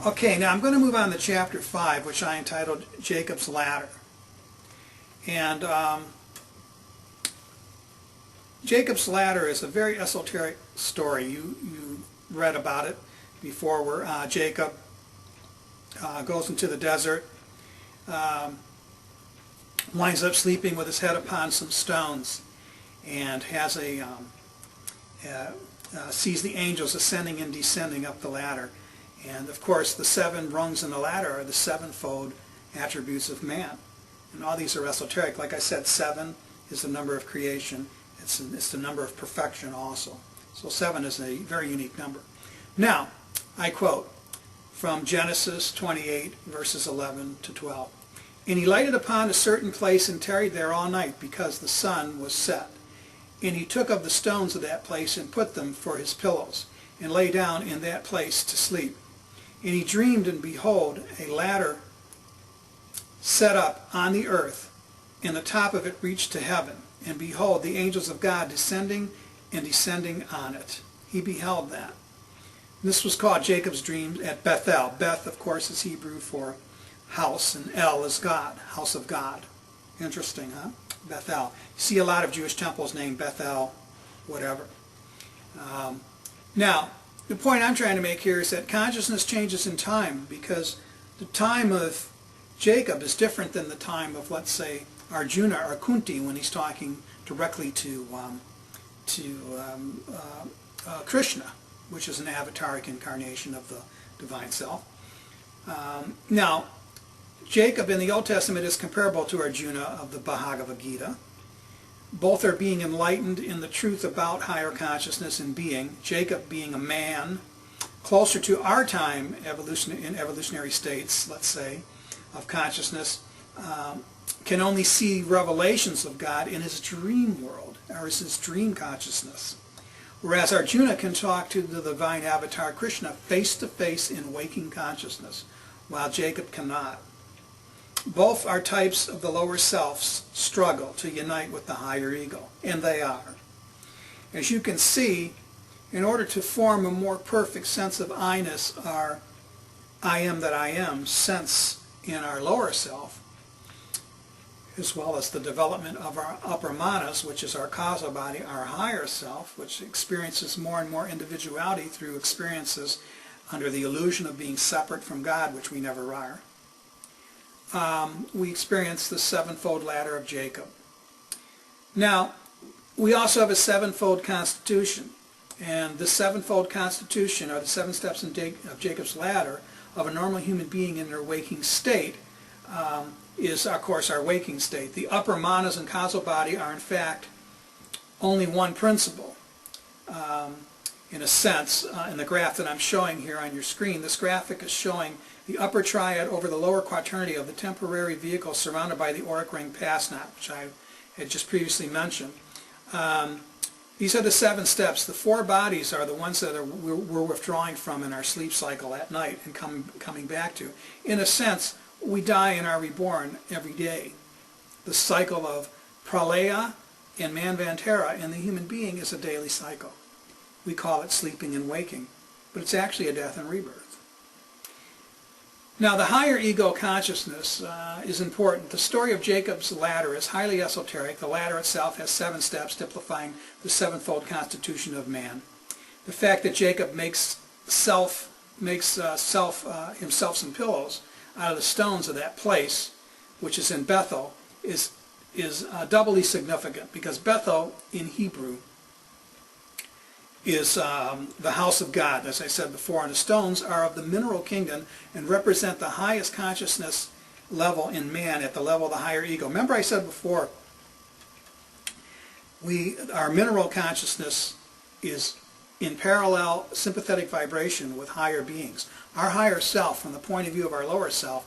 Okay, now I'm going to move on to chapter 5, which I entitled Jacob's Ladder. And Jacob's Ladder is a very esoteric story. You read about it before, where Jacob goes into the desert, winds up sleeping with his head upon some stones, and has sees the angels ascending and descending up the ladder. And of course, the 7 rungs in the ladder are the sevenfold attributes of man. And all these are esoteric. Like I said, 7 is the number of creation. It's the number of perfection also. So 7 is a very unique number. Now, I quote from Genesis 28, verses 11 to 12. And he lighted upon a certain place and tarried there all night, because the sun was set. And he took of the stones of that place and put them for his pillows, and lay down in that place to sleep. And he dreamed, and behold, a ladder set up on the earth, and the top of it reached to heaven. And behold, the angels of God descending and descending on it. He beheld that. This was called Jacob's dream at Bethel. Beth, of course, is Hebrew for house, and El is God, house of God. Interesting, huh? Bethel. You see a lot of Jewish temples named Bethel, whatever. Now, the point I'm trying to make here is that consciousness changes in time, because the time of Jacob is different than the time of, let's say, Arjuna or Kunti when he's talking directly to Krishna, which is an avataric incarnation of the divine self. Now, Jacob in the Old Testament is comparable to Arjuna of the Bhagavad Gita. Both are being enlightened in the truth about higher consciousness and being. Jacob being a man closer to our time in evolutionary states, let's say, of consciousness, can only see revelations of God in his dream world, or his dream consciousness. Whereas Arjuna can talk to the divine avatar Krishna face to face in waking consciousness, while Jacob cannot. Both are types of the lower selves struggle to unite with the higher ego, and they are. As you can see, in order to form a more perfect sense of I-ness, our I am that I am sense in our lower self, as well as the development of our upper manas, which is our causal body, our higher self, which experiences more and more individuality through experiences under the illusion of being separate from God, which we never are. We experience the sevenfold ladder of Jacob. Now, we also have a sevenfold constitution, and the sevenfold constitution, or the 7 steps of Jacob's ladder of a normal human being in their waking state, is, of course, our waking state. The upper manas and causal body are, in fact, only one principle. In a sense, in the graph that I'm showing here on your screen, this graphic is showing the upper triad over the lower quaternity of the temporary vehicle surrounded by the auric ring pass knot, which I had just previously mentioned. These are the 7 steps. The 4 bodies are the ones that we're withdrawing from in our sleep cycle at night and coming back to. In a sense, we die and are reborn every day. The cycle of pralaya and manvantara in the human being is a daily cycle. We call it sleeping and waking, but it's actually a death and rebirth. Now, the higher ego consciousness is important. The story of Jacob's ladder is highly esoteric. The ladder itself has 7 steps typifying the sevenfold constitution of man. The fact that Jacob makes himself some pillows out of the stones of that place, which is in Bethel, is doubly significant, because Bethel in Hebrew is the house of God, as I said before, and the stones are of the mineral kingdom and represent the highest consciousness level in man at the level of the higher ego. Remember I said before, our mineral consciousness is in parallel sympathetic vibration with higher beings. Our higher self, from the point of view of our lower self,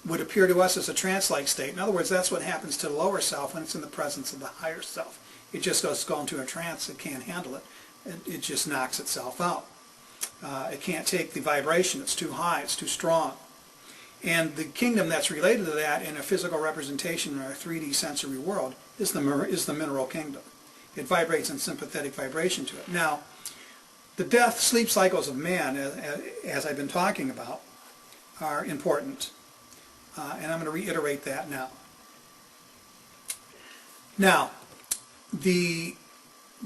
would appear to us as a trance-like state. In other words, that's what happens to the lower self when it's in the presence of the higher self. It just goes into a trance. It can't handle it. It just knocks itself out. It can't take the vibration. It's too high. It's too strong. And the kingdom that's related to that in a physical representation in our 3D sensory world is the mineral kingdom. It vibrates in sympathetic vibration to it. Now, The death-sleep cycles of man, as I've been talking about, are important. And I'm going to reiterate that now. Now, the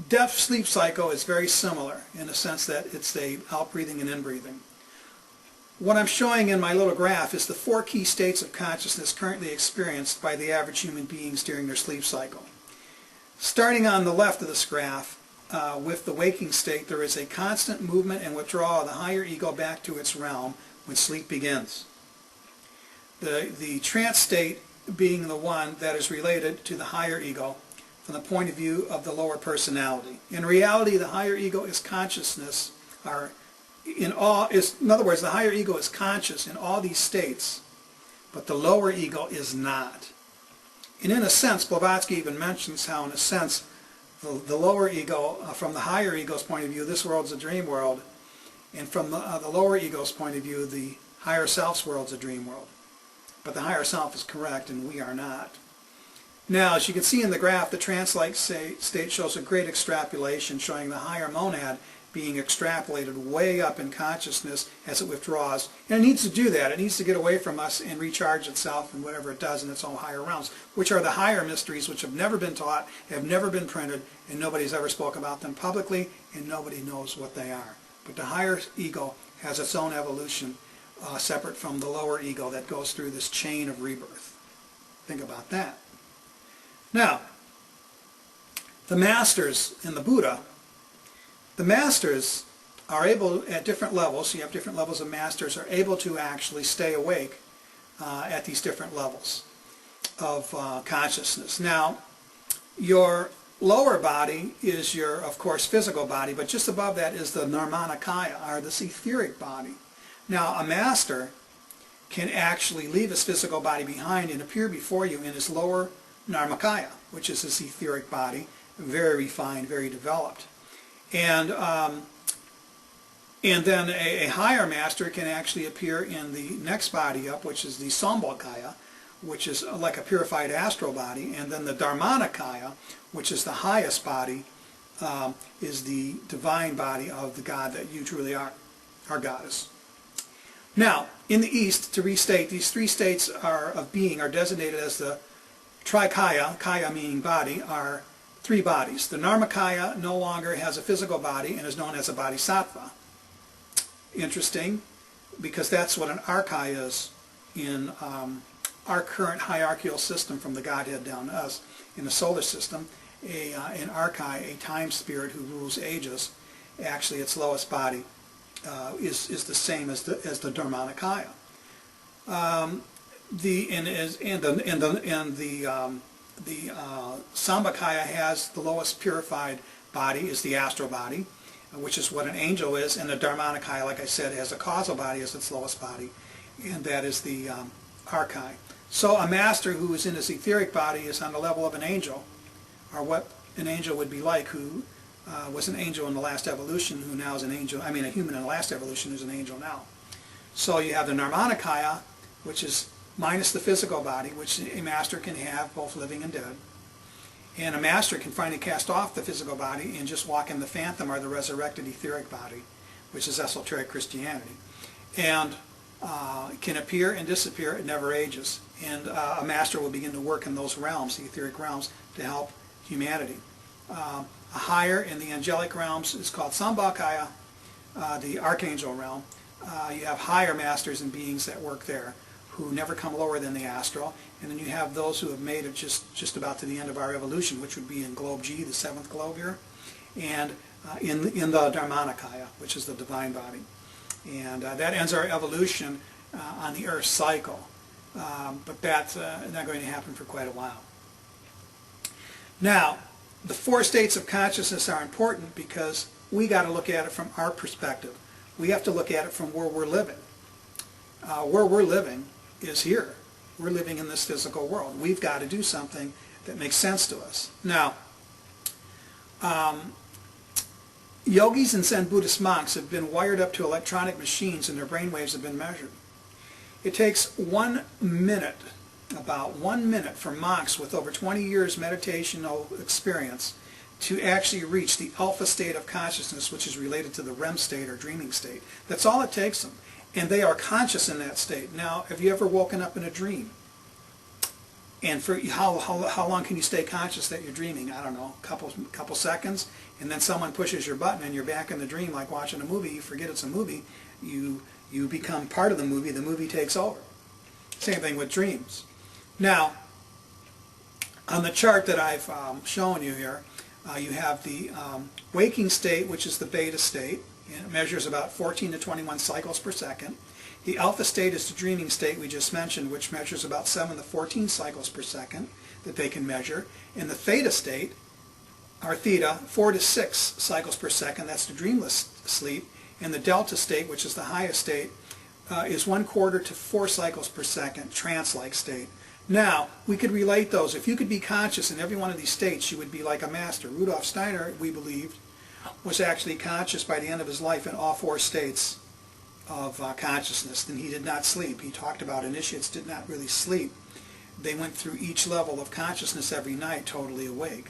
death-sleep cycle is very similar in the sense that it's the out-breathing and in-breathing. What I'm showing in my little graph is the 4 key states of consciousness currently experienced by the average human beings during their sleep cycle. Starting on the left of this graph, with the waking state, there is a constant movement and withdrawal of the higher ego back to its realm when sleep begins. The trance state being the one that is related to the higher ego from the point of view of the lower personality. In reality, the higher ego is consciousness, in other words, the higher ego is conscious in all these states, but the lower ego is not. And in a sense, Blavatsky even mentions how, in a sense, the lower ego, from the higher ego's point of view, this world's a dream world, and from the lower ego's point of view, the higher self's world's a dream world. But the higher self is correct, and we are not. Now, as you can see in the graph, the trance-like state shows a great extrapolation, showing the higher monad being extrapolated way up in consciousness as it withdraws. And it needs to do that. It needs to get away from us and recharge itself and whatever it does in its own higher realms, which are the higher mysteries which have never been taught, have never been printed, and nobody's ever spoke about them publicly, and nobody knows what they are. But the higher ego has its own evolution separate from the lower ego that goes through this chain of rebirth. Think about that. Now, the masters in the Buddha, the masters are able, at different levels, so you have different levels of masters, are able to actually stay awake at these different levels of consciousness. Now, your lower body is your, of course, physical body, but just above that is the Nirmanakaya, or this etheric body. Now, a master can actually leave his physical body behind and appear before you in his lower Nirmanakaya, which is his etheric body, very refined, very developed. And then a higher master can actually appear in the next body up, which is the Sambhogakaya, which is like a purified astral body, and then the Dharmanakaya, which is the highest body, is the divine body of the God that you truly are, our goddess. Now, in the East, to restate, these 3 states of being are designated as the Trikaya, kaya meaning body, are 3 bodies. The Nirmanakaya no longer has a physical body and is known as a bodhisattva. Interesting, because that's what an archai is in our current hierarchical system from the Godhead down to us. In the solar system, an archai, a time spirit who rules ages, actually its lowest body is the same as the Dharmanakaya. The Sambhogakaya has the lowest purified body, is the astral body, which is what an angel is, and the Dharmanakaya, like I said, has a causal body as its lowest body, and that is the archai. So a master who is in his etheric body is on the level of an angel, or what an angel would be like, who was an angel in the last evolution, who now is an angel, I mean a human in the last evolution who's an angel now. So you have the Nirmanakaya, which is minus the physical body, which a master can have, both living and dead. And a master can finally cast off the physical body and just walk in the phantom, or the resurrected etheric body, which is esoteric Christianity. And can appear and disappear, it never ages. And a master will begin to work in those realms, the etheric realms, to help humanity. A higher in the angelic realms is called Sambhogakaya, the archangel realm. You have higher masters and beings that work there, who never come lower than the astral, and then you have those who have made it just about to the end of our evolution, which would be in globe G, the 7th globe here, and in the Dharmanakaya, which is the divine body. And that ends our evolution on the Earth cycle, but that's not going to happen for quite a while. Now, the 4 states of consciousness are important because we got to look at it from our perspective. We have to look at it from where we're living. Where we're living is here. We're living in this physical world. We've got to do something that makes sense to us. Now, yogis and Zen Buddhist monks have been wired up to electronic machines, and their brainwaves have been measured. It takes 1 minute, about 1 minute, for monks with over 20 years meditational experience to actually reach the alpha state of consciousness, which is related to the REM state or dreaming state. That's all it takes them. And they are conscious in that state. Now, have you ever woken up in a dream? And for how long can you stay conscious that you're dreaming? I don't know, couple seconds, and then someone pushes your button and you're back in the dream like watching a movie. You forget it's a movie. You become part of the movie takes over. Same thing with dreams. Now, on the chart that I've shown you here, you have the waking state, which is the beta state, and it measures about 14 to 21 cycles per second. The alpha state is the dreaming state we just mentioned, which measures about 7 to 14 cycles per second that they can measure. And the theta state, or theta, 4 to 6 cycles per second, that's the dreamless sleep. And the delta state, which is the highest state, is 1/4 to 4 cycles per second, trance-like state. Now, we could relate those. If you could be conscious in every one of these states, you would be like a master. Rudolf Steiner, we believed, was actually conscious by the end of his life in all 4 states of consciousness. And he did not sleep. He talked about initiates did not really sleep. They went through each level of consciousness every night totally awake.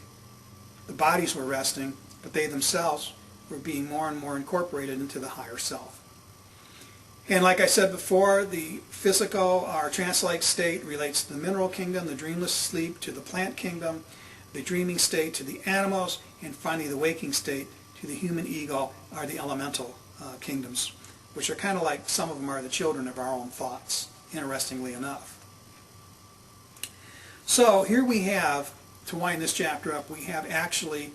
The bodies were resting, but they themselves were being more and more incorporated into the higher self. And like I said before, the physical or trance-like state relates to the mineral kingdom, the dreamless sleep to the plant kingdom, the dreaming state to the animals, and finally the waking state to the human ego or the elemental kingdoms, which are kind of like, some of them are the children of our own thoughts, interestingly enough. So here we have, to wind this chapter up, we have actually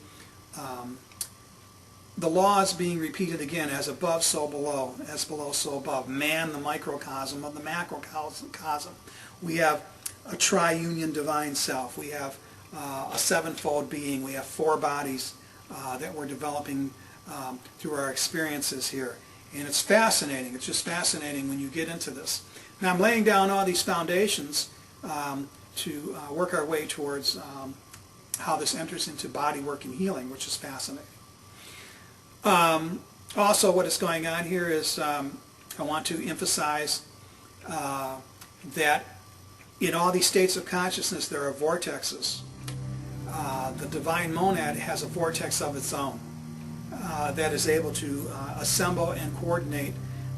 the laws being repeated again, as above, so below, as below, so above. Man, the microcosm of the macrocosm. We have a triunion divine self. We have a sevenfold being. We have 4 bodies that we're developing through our experiences here. And it's fascinating. It's just fascinating when you get into this. Now, I'm laying down all these foundations to work our way towards how this enters into body work and healing, which is fascinating. Also, what is going on here is I want to emphasize that in all these states of consciousness there are vortexes. The divine monad has a vortex of its own that is able to assemble and coordinate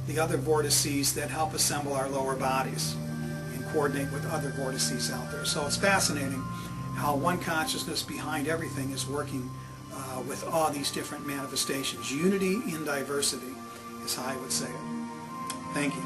the other vortices that help assemble our lower bodies and coordinate with other vortices out there. So it's fascinating how one consciousness behind everything is working with all these different manifestations. Unity in diversity is how I would say it. Thank you.